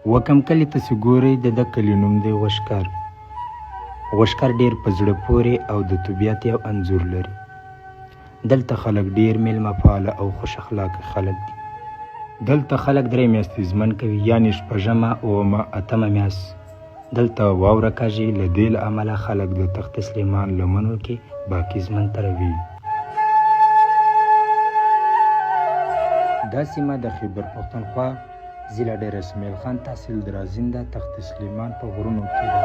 وکم کلي تاسې ګورئ د ده کلي نوم دی غوشکر. غوشکر ډېر په زړه پورې او د طبیعت یو انځور لري. دلته خلک ډېر میلمه پاله او خوش اخلاقه خلک دي. دلته خلک 3 میاشتې ژمن کوي، یعنې شپږمه، اومه، اتمه میاشت. دلته واوره کاږي، له دې له امله خلک د تخت سلیمان لمنو کې باقي ژمن تروي. دا سیمه د خیبر پښتونخوا ضلع ډېر اسماعیل خان تحصیل درازنده تخت سلیمان په غرونو کې ده.